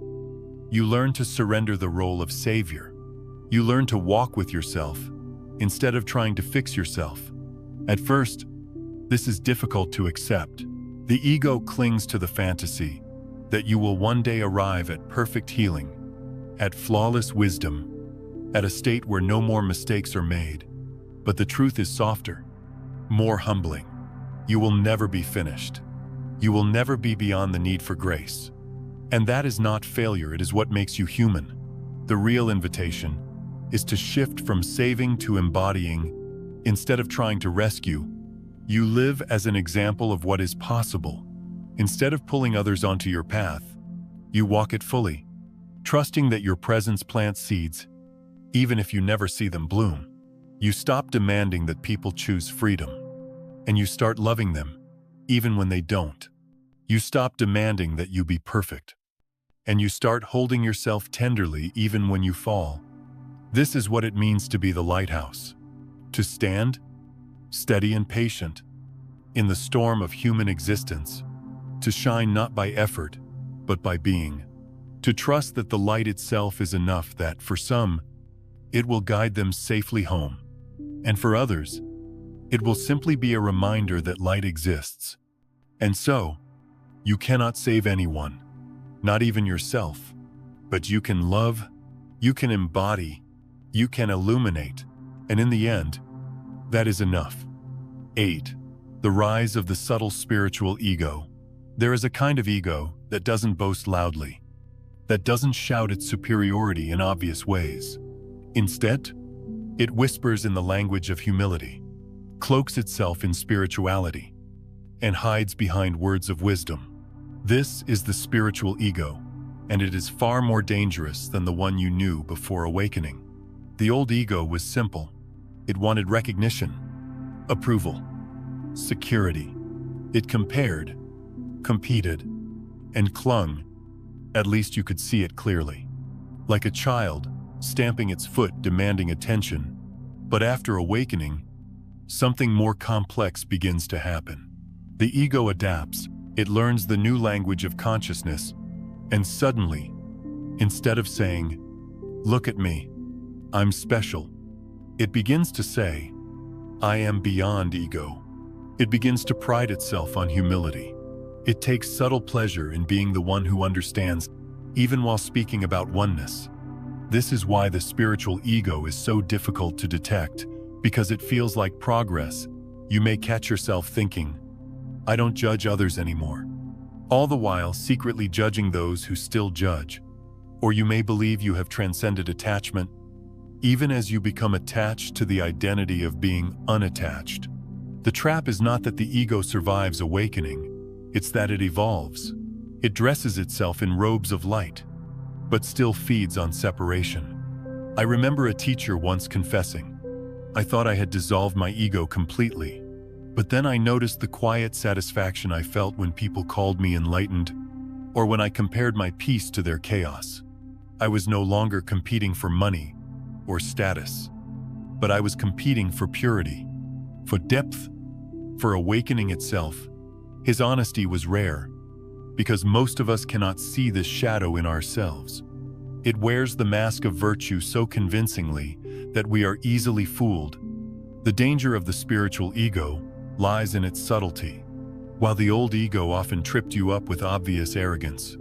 you learn to surrender the role of savior. You learn to walk with yourself instead of trying to fix yourself. At first, this is difficult to accept. The ego clings to the fantasy that you will one day arrive at perfect healing, at flawless wisdom, at a state where no more mistakes are made. But the truth is softer, more humbling. You will never be finished. You will never be beyond the need for grace. And that is not failure, it is what makes you human. The real invitation is to shift from saving to embodying. Instead of trying to rescue, You live as an example of what is possible. Instead of pulling others onto your path, you walk it fully, trusting that your presence plants seeds, even if you never see them bloom. You stop demanding that people choose freedom, and you start loving them, even when they don't. You stop demanding that you be perfect, and you start holding yourself tenderly even when you fall. This is what it means to be the lighthouse. To stand, steady and patient, in the storm of human existence. To shine not by effort, but by being. To trust that the light itself is enough, that for some, it will guide them safely home. And for others, it will simply be a reminder that light exists. And so, you cannot save anyone, not even yourself. But you can love, you can embody, you can illuminate, and in the end, that is enough. 8. The rise of the subtle spiritual ego. There is a kind of ego that doesn't boast loudly, that doesn't shout its superiority in obvious ways. Instead, it whispers in the language of humility, cloaks itself in spirituality, and hides behind words of wisdom. This is the spiritual ego, and it is far more dangerous than the one you knew before awakening. The old ego was simple. It wanted recognition, approval, security. It compared, competed, and clung. At least you could see it clearly. Like a child, stamping its foot, demanding attention. But after awakening, something more complex begins to happen. The ego adapts. It learns the new language of consciousness, and suddenly, instead of saying, "Look at me, I'm special," it begins to say, "I am beyond ego." It begins to pride itself on humility. It takes subtle pleasure in being the one who understands, even while speaking about oneness. This is why the spiritual ego is so difficult to detect, because it feels like progress. You may catch yourself thinking, "I don't judge others anymore," all the while secretly judging those who still judge. Or you may believe you have transcended attachment, even as you become attached to the identity of being unattached. The trap is not that the ego survives awakening, it's that it evolves. It dresses itself in robes of light, but still feeds on separation. I remember a teacher once confessing, "I thought I had dissolved my ego completely, but then I noticed the quiet satisfaction I felt when people called me enlightened, or when I compared my peace to their chaos. I was no longer competing for money or status, but I was competing for purity, for depth, for awakening itself." His honesty was rare, because most of us cannot see this shadow in ourselves. It wears the mask of virtue so convincingly that we are easily fooled. The danger of the spiritual ego lies in its subtlety. While the old ego often tripped you up with obvious arrogance,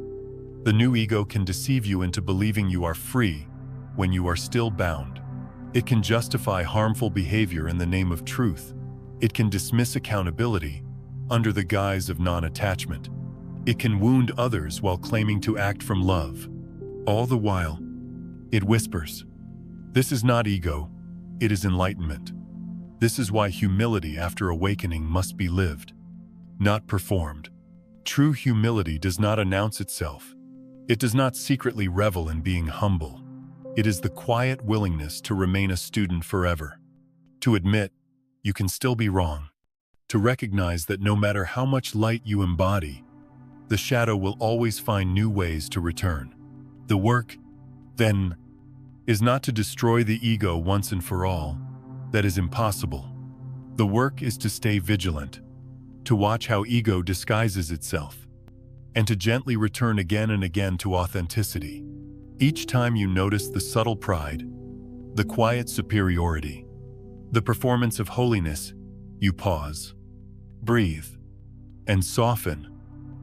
the new ego can deceive you into believing you are free when you are still bound. It can justify harmful behavior in the name of truth. It can dismiss accountability under the guise of non-attachment. It can wound others while claiming to act from love. All the while, it whispers, "This is not ego, it is enlightenment." This is why humility after awakening must be lived, not performed. True humility does not announce itself. It does not secretly revel in being humble. It is the quiet willingness to remain a student forever. To admit, you can still be wrong. To recognize that no matter how much light you embody, the shadow will always find new ways to return. The work, then, is not to destroy the ego once and for all. That is impossible. The work is to stay vigilant, to watch how ego disguises itself, and to gently return again and again to authenticity. Each time you notice the subtle pride, the quiet superiority, the performance of holiness, you pause, breathe, and soften.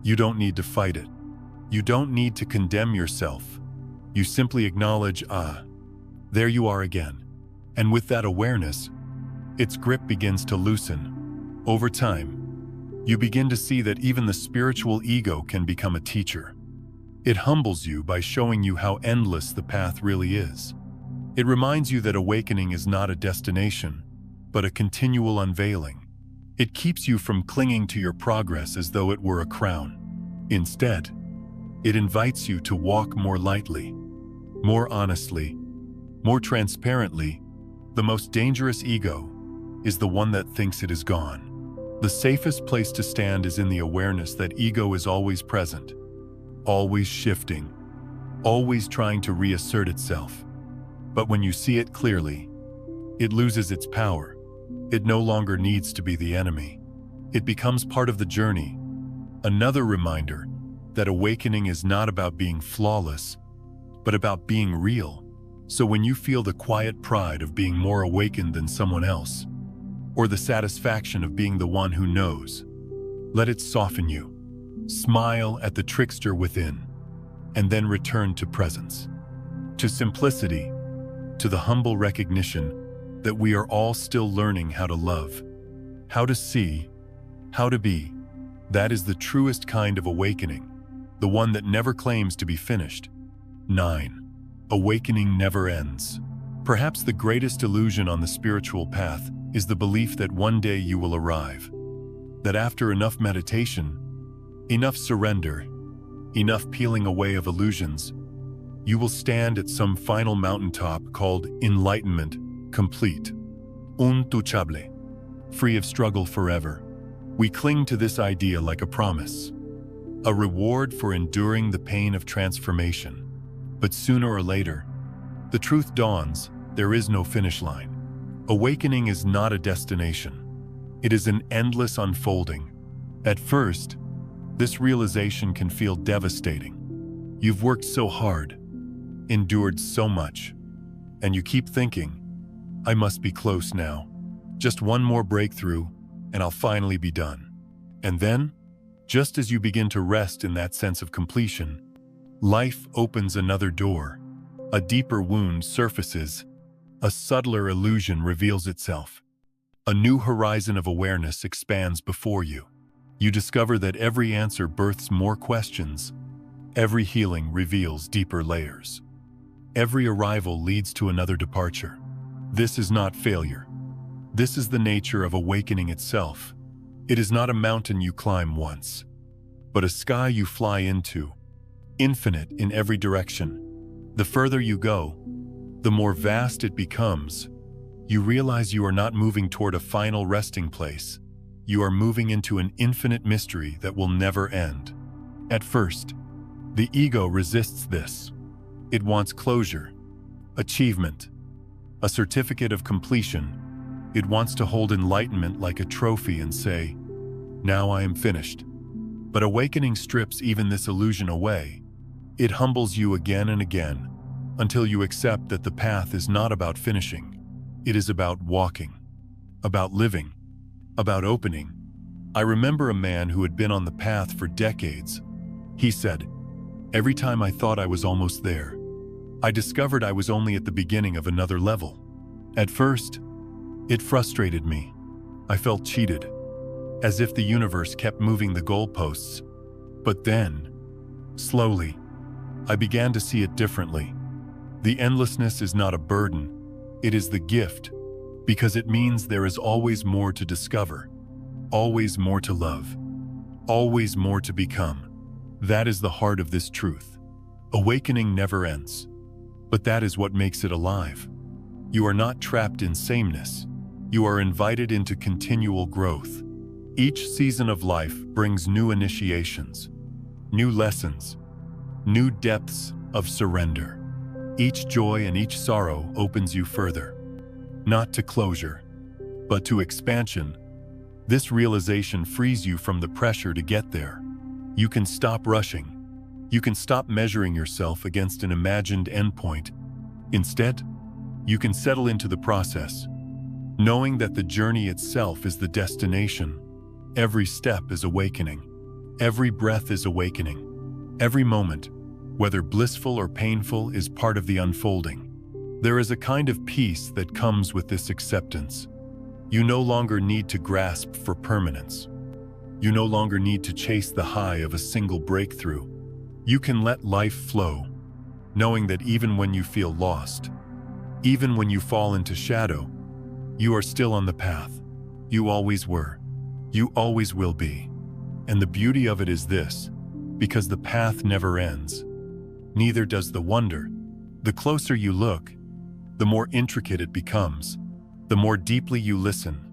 You don't need to fight it. You don't need to condemn yourself. You simply acknowledge, there you are again. And with that awareness, its grip begins to loosen. Over time, you begin to see that even the spiritual ego can become a teacher. It humbles you by showing you how endless the path really is. It reminds you that awakening is not a destination, but a continual unveiling. It keeps you from clinging to your progress as though it were a crown. Instead, it invites you to walk more lightly, more honestly, more transparently. The most dangerous ego is the one that thinks it is gone. The safest place to stand is in the awareness that ego is always present, always shifting, always trying to reassert itself. But when you see it clearly, it loses its power. It no longer needs to be the enemy. It becomes part of the journey. Another reminder that awakening is not about being flawless, but about being real. So when you feel the quiet pride of being more awakened than someone else, or the satisfaction of being the one who knows, let it soften you. Smile at the trickster within, and then return to presence, to simplicity, to the humble recognition that we are all still learning how to love, how to see, how to be. That is the truest kind of awakening, the one that never claims to be finished. 9. Awakening never ends. Perhaps the greatest illusion on the spiritual path is the belief that one day you will arrive, that after enough meditation, enough surrender, enough peeling away of illusions, you will stand at some final mountaintop called enlightenment, complete, untouchable, free of struggle forever. We cling to this idea like a promise, a reward for enduring the pain of transformation. But sooner or later, the truth dawns: there is no finish line. Awakening is not a destination. It is an endless unfolding. At first, this realization can feel devastating. You've worked so hard, endured so much, and you keep thinking, I must be close now. Just one more breakthrough, and I'll finally be done. And then, just as you begin to rest in that sense of completion, life opens another door. A deeper wound surfaces. A subtler illusion reveals itself. A new horizon of awareness expands before you. You discover that every answer births more questions. Every healing reveals deeper layers. Every arrival leads to another departure. This is not failure. This is the nature of awakening itself. It is not a mountain you climb once, but a sky you fly into, infinite in every direction. The further you go, the more vast it becomes. You realize you are not moving toward a final resting place. You are moving into an infinite mystery that will never end. At first, the ego resists this. It wants closure, achievement, a certificate of completion. It wants to hold enlightenment like a trophy and say, now I am finished. But awakening strips even this illusion away. It humbles you again and again, until you accept that the path is not about finishing. It is about walking, about living, about opening. I remember a man who had been on the path for decades. He said, every time I thought I was almost there, I discovered I was only at the beginning of another level. At first, it frustrated me. I felt cheated, as if the universe kept moving the goalposts. But then, slowly, I began to see it differently. The endlessness is not a burden, it is the gift, because it means there is always more to discover, always more to love, always more to become. That is the heart of this truth. Awakening never ends, but that is what makes it alive. You are not trapped in sameness. You are invited into continual growth. Each season of life brings new initiations, new lessons, new depths of surrender. Each joy and each sorrow opens you further, not to closure, but to expansion. This realization frees you from the pressure to get there. You can stop rushing. You can stop measuring yourself against an imagined endpoint. Instead, you can settle into the process, knowing that the journey itself is the destination. Every step is awakening. Every breath is awakening. Every moment, whether blissful or painful, is part of the unfolding. There is a kind of peace that comes with this acceptance. You no longer need to grasp for permanence. You no longer need to chase the high of a single breakthrough. You can let life flow, knowing that even when you feel lost, even when you fall into shadow, you are still on the path. You always were. You always will be. And the beauty of it is this: because the path never ends, neither does the wonder. The closer you look, the more intricate it becomes. The more deeply you listen,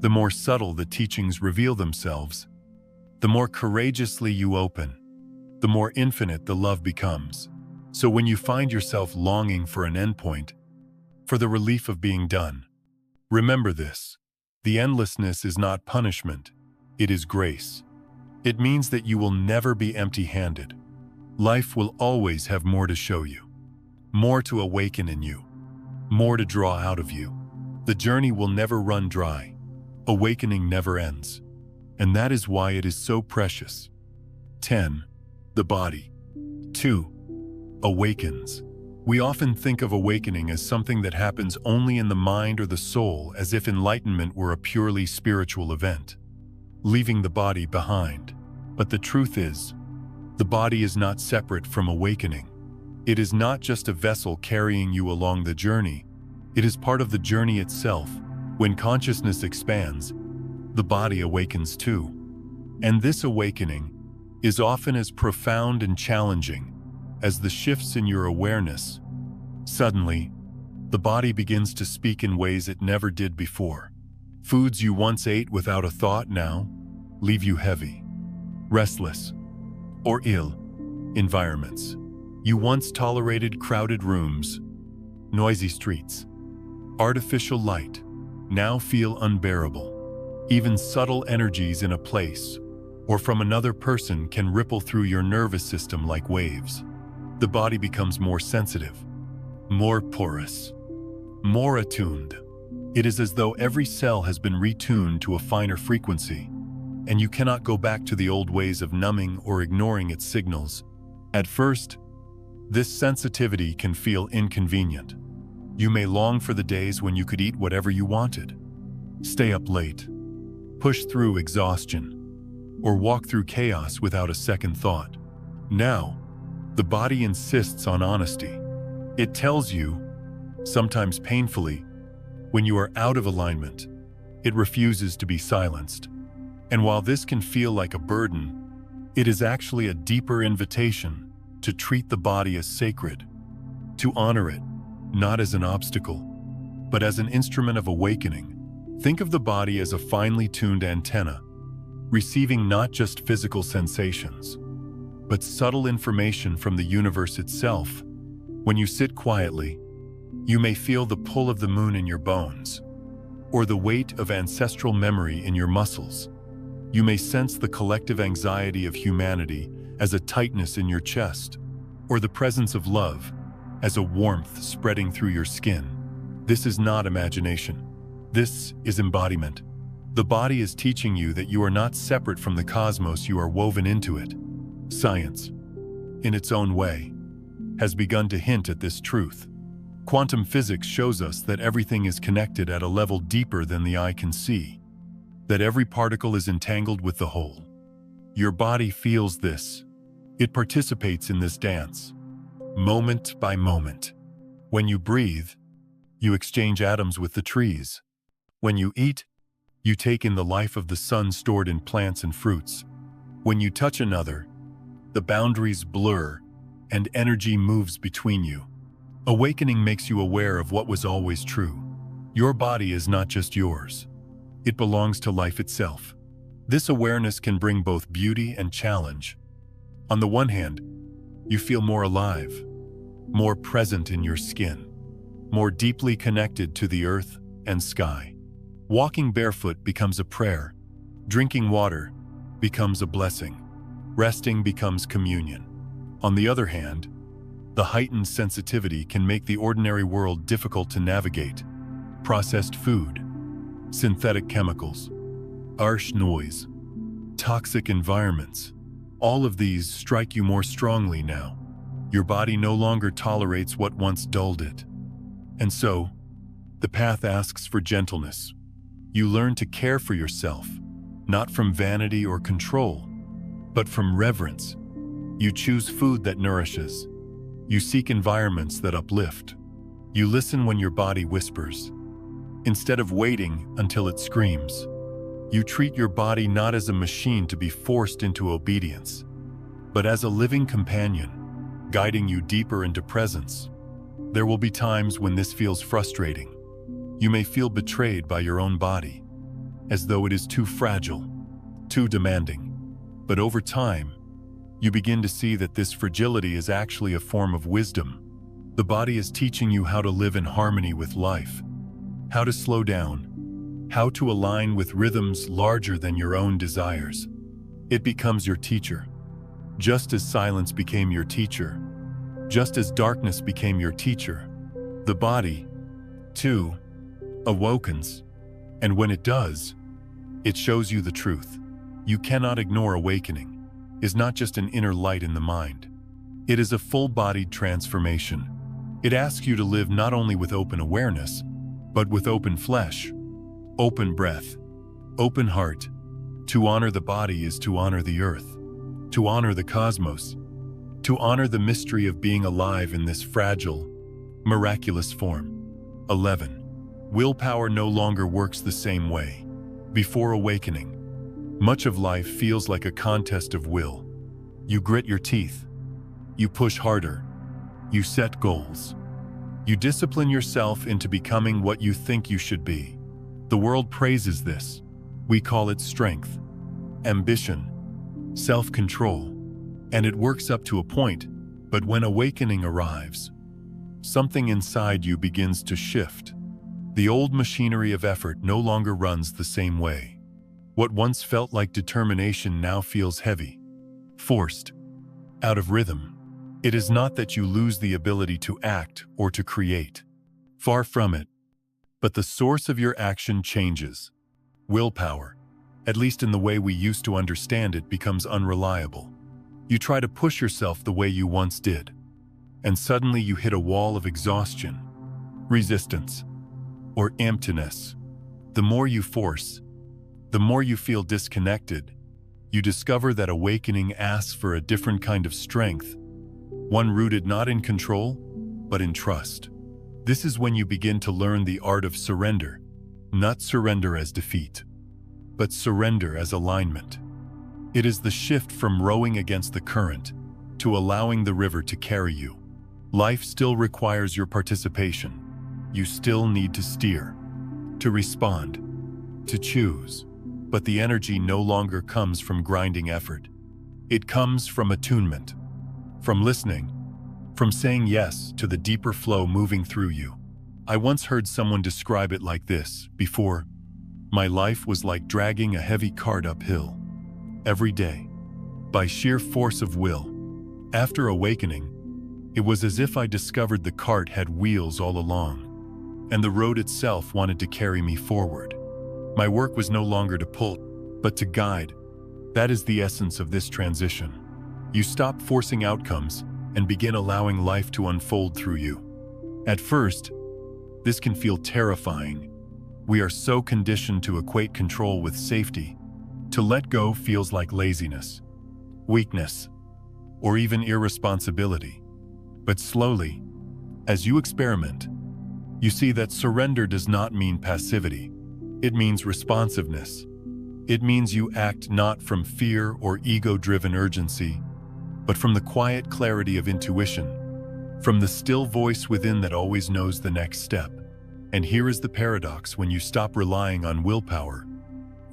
the more subtle the teachings reveal themselves. The more courageously you open, the more infinite the love becomes. So when you find yourself longing for an endpoint, for the relief of being done, remember this: the endlessness is not punishment, it is grace. It means that you will never be empty-handed. Life will always have more to show you, more to awaken in you, more to draw out of you. The journey will never run dry. Awakening never ends. And that is why it is so precious. 10. The body. 2. Awakens. We often think of awakening as something that happens only in the mind or the soul, as if enlightenment were a purely spiritual event, leaving the body behind. But the truth is, the body is not separate from awakening. It is not just a vessel carrying you along the journey. It is part of the journey itself. When consciousness expands, the body awakens too. And this awakening is often as profound and challenging as the shifts in your awareness. Suddenly, the body begins to speak in ways it never did before. Foods you once ate without a thought now leave you heavy, restless, or ill. Environments you once tolerated: crowded rooms, noisy streets, artificial light, now feel unbearable. Even subtle energies in a place or from another person can ripple through your nervous system like waves. The body becomes more sensitive, more porous, more attuned. It is as though every cell has been retuned to a finer frequency, and you cannot go back to the old ways of numbing or ignoring its signals. At first, this sensitivity can feel inconvenient. You may long for the days when you could eat whatever you wanted, stay up late, push through exhaustion, or walk through chaos without a second thought. Now, the body insists on honesty. It tells you, sometimes painfully, when you are out of alignment. It refuses to be silenced. And while this can feel like a burden, it is actually a deeper invitation to treat the body as sacred, to honor it, not as an obstacle, but as an instrument of awakening. Think of the body as a finely tuned antenna, receiving not just physical sensations, but subtle information from the universe itself. When you sit quietly, you may feel the pull of the moon in your bones, or the weight of ancestral memory in your muscles. You may sense the collective anxiety of humanity as a tightness in your chest, or the presence of love as a warmth spreading through your skin. This is not imagination. This is embodiment. The body is teaching you that you are not separate from the cosmos, you are woven into it. Science, in its own way, has begun to hint at this truth. Quantum physics shows us that everything is connected at a level deeper than the eye can see, that every particle is entangled with the whole. Your body feels this. It participates in this dance, moment by moment. When you breathe, you exchange atoms with the trees. When you eat, you take in the life of the sun stored in plants and fruits. When you touch another, the boundaries blur and energy moves between you. Awakening makes you aware of what was always true. Your body is not just yours. It belongs to life itself. This awareness can bring both beauty and challenge. On the one hand, you feel more alive, more present in your skin, more deeply connected to the earth and sky. Walking barefoot becomes a prayer. Drinking water becomes a blessing. Resting becomes communion. On the other hand, the heightened sensitivity can make the ordinary world difficult to navigate. Processed food, synthetic chemicals, harsh noise, toxic environments, all of these strike you more strongly now. Your body no longer tolerates what once dulled it. And so, the path asks for gentleness. You learn to care for yourself, not from vanity or control, but from reverence. You choose food that nourishes. You seek environments that uplift. You listen when your body whispers, instead of waiting until it screams. You treat your body not as a machine to be forced into obedience, but as a living companion, guiding you deeper into presence. There will be times when this feels frustrating. You may feel betrayed by your own body, as though it is too fragile, too demanding. But over time, you begin to see that this fragility is actually a form of wisdom. The body is teaching you how to live in harmony with life, how to slow down, how to align with rhythms larger than your own desires. It becomes your teacher. Just as silence became your teacher, just as darkness became your teacher, the body, too, awakens. And when it does, it shows you the truth. You cannot ignore awakening. Is not just an inner light in the mind. It is a full-bodied transformation. It asks you to live not only with open awareness, but with open flesh, open breath, open heart. To honor the body is to honor the earth, to honor the cosmos, to honor the mystery of being alive in this fragile, miraculous form. 11. Willpower no longer works the same way. Before awakening, much of life feels like a contest of will. You grit your teeth. You push harder. You set goals. You discipline yourself into becoming what you think you should be. The world praises this. We call it strength, ambition, self-control, and it works up to a point. But when awakening arrives, something inside you begins to shift. The old machinery of effort no longer runs the same way. What once felt like determination now feels heavy, forced, out of rhythm. It is not that you lose the ability to act or to create. Far from it. But the source of your action changes. Willpower, at least in the way we used to understand it, becomes unreliable. You try to push yourself the way you once did, and suddenly you hit a wall of exhaustion, resistance, or emptiness. The more you force, the more you feel disconnected. You discover that awakening asks for a different kind of strength, one rooted not in control, but in trust. This is when you begin to learn the art of surrender, not surrender as defeat, but surrender as alignment. It is the shift from rowing against the current to allowing the river to carry you. Life still requires your participation. You still need to steer, to respond, to choose. But the energy no longer comes from grinding effort. It comes from attunement, from listening, from saying yes to the deeper flow moving through you. I once heard someone describe it like this: before, my life was like dragging a heavy cart uphill, every day, by sheer force of will. After awakening, it was as if I discovered the cart had wheels all along, and the road itself wanted to carry me forward. My work was no longer to pull, but to guide. That is the essence of this transition. You stop forcing outcomes and begin allowing life to unfold through you. At first, this can feel terrifying. We are so conditioned to equate control with safety. To let go feels like laziness, weakness, or even irresponsibility. But slowly, as you experiment, you see that surrender does not mean passivity. It means responsiveness. It means you act not from fear or ego-driven urgency, but from the quiet clarity of intuition, from the still voice within that always knows the next step. And here is the paradox: when you stop relying on willpower,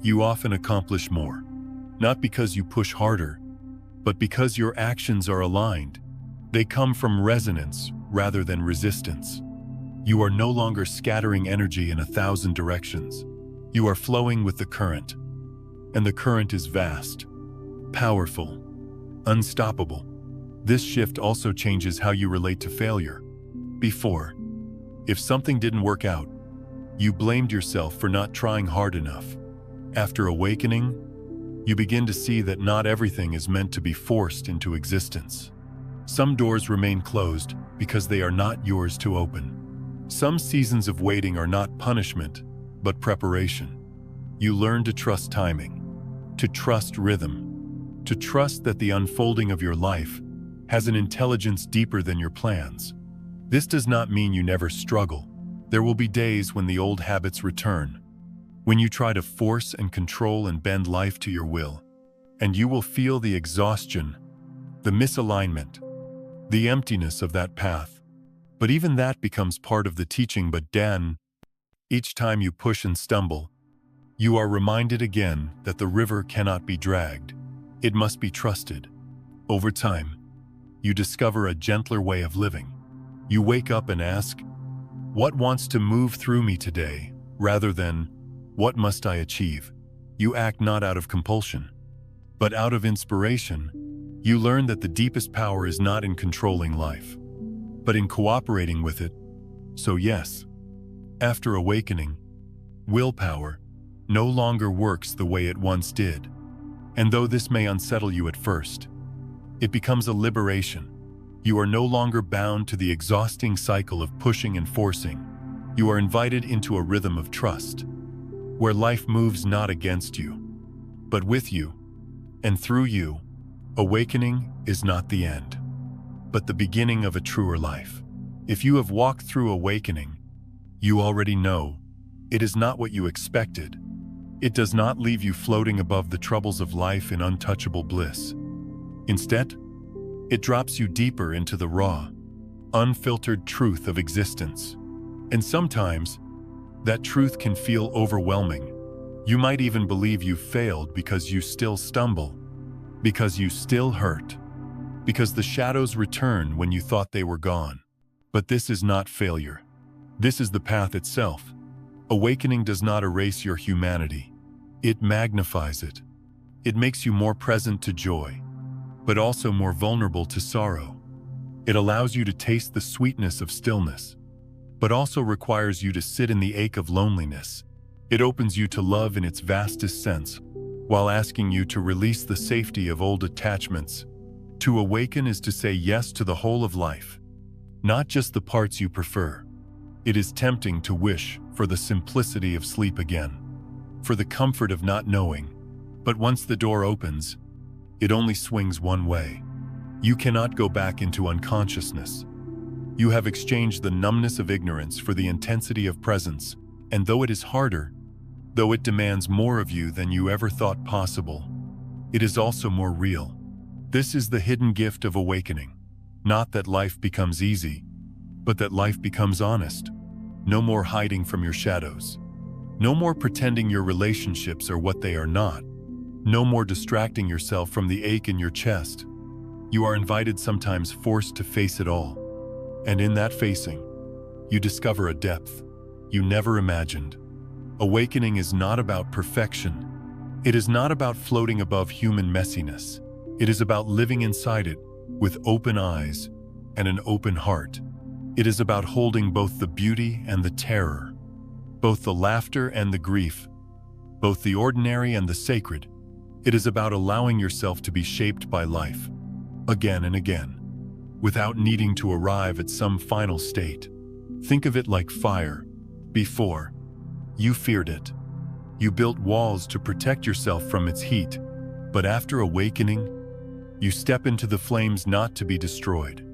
you often accomplish more. Not because you push harder, but because your actions are aligned. They come from resonance rather than resistance. You are no longer scattering energy in 1,000 directions. You are flowing with the current, and the current is vast, powerful, unstoppable. This shift also changes how you relate to failure. Before, if something didn't work out, you blamed yourself for not trying hard enough. After awakening, you begin to see that not everything is meant to be forced into existence. Some doors remain closed because they are not yours to open. Some seasons of waiting are not punishment, but preparation. You learn to trust timing, to trust rhythm, to trust that the unfolding of your life has an intelligence deeper than your plans. This does not mean you never struggle. There will be days when the old habits return, when you try to force and control and bend life to your will. And you will feel the exhaustion, the misalignment, the emptiness of that path. But even that becomes part of the teaching. But then, each time you push and stumble, you are reminded again that the river cannot be dragged. It must be trusted. Over time, you discover a gentler way of living. You wake up and ask, what wants to move through me today, rather than, what must I achieve? You act not out of compulsion, but out of inspiration. You learn that the deepest power is not in controlling life, but in cooperating with it. So yes, after awakening, willpower no longer works the way it once did. And though this may unsettle you at first, it becomes a liberation. You are no longer bound to the exhausting cycle of pushing and forcing. You are invited into a rhythm of trust, where life moves not against you, but with you and through you. Awakening is not the end, but the beginning of a truer life. If you have walked through awakening, you already know it is not what you expected. It does not leave you floating above the troubles of life in untouchable bliss. Instead, it drops you deeper into the raw, unfiltered truth of existence. And sometimes, that truth can feel overwhelming. You might even believe you failed because you still stumble, because you still hurt, because the shadows return when you thought they were gone. But this is not failure. This is the path itself. Awakening does not erase your humanity. It magnifies it. It makes you more present to joy, but also more vulnerable to sorrow. It allows you to taste the sweetness of stillness, but also requires you to sit in the ache of loneliness. It opens you to love in its vastest sense, while asking you to release the safety of old attachments. To awaken is to say yes to the whole of life, not just the parts you prefer. It is tempting to wish for the simplicity of sleep again, for the comfort of not knowing. But once the door opens, it only swings one way. You cannot go back into unconsciousness. You have exchanged the numbness of ignorance for the intensity of presence, and though it is harder, though it demands more of you than you ever thought possible, it is also more real. This is the hidden gift of awakening. Not that life becomes easy, but that life becomes honest. No more hiding from your shadows. No more pretending your relationships are what they are not. No more distracting yourself from the ache in your chest. You are invited, sometimes forced, to face it all. And in that facing, you discover a depth you never imagined. Awakening is not about perfection. It is not about floating above human messiness. It is about living inside it with open eyes and an open heart. It is about holding both the beauty and the terror, both the laughter and the grief, both the ordinary and the sacred. It is about allowing yourself to be shaped by life, again and again, without needing to arrive at some final state. Think of it like fire. Before, you feared it. You built walls to protect yourself from its heat. But after awakening, you step into the flames not to be destroyed,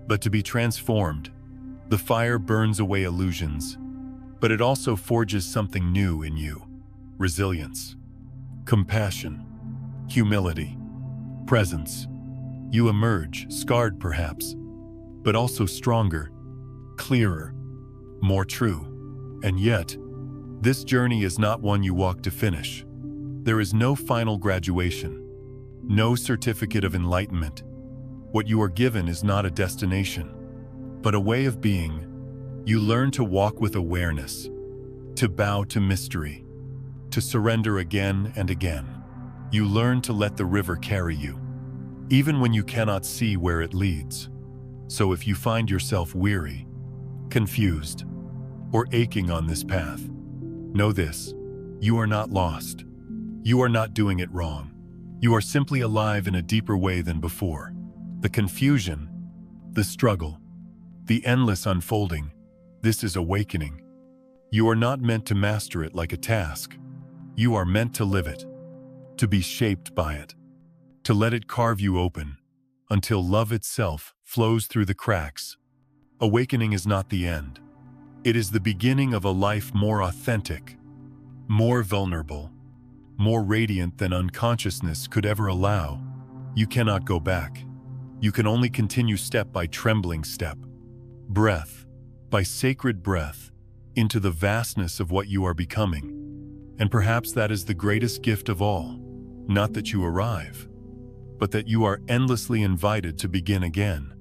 but to be transformed. The fire burns away illusions, but it also forges something new in you. Resilience, compassion, humility, presence. You emerge, scarred perhaps, but also stronger, clearer, more true. And yet, this journey is not one you walk to finish. There is no final graduation, no certificate of enlightenment. What you are given is not a destination, but a way of being. You learn to walk with awareness, to bow to mystery, to surrender again and again. You learn to let the river carry you, even when you cannot see where it leads. So if you find yourself weary, confused, or aching on this path, know this: you are not lost. You are not doing it wrong. You are simply alive in a deeper way than before. The confusion, the struggle, the endless unfolding, this is awakening. You are not meant to master it like a task. You are meant to live it, to be shaped by it, to let it carve you open until love itself flows through the cracks. Awakening is not the end. It is the beginning of a life more authentic, more vulnerable, more radiant than unconsciousness could ever allow. You cannot go back. You can only continue step by trembling step, breath by sacred breath, into the vastness of what you are becoming. And perhaps that is the greatest gift of all, not that you arrive, but that you are endlessly invited to begin again.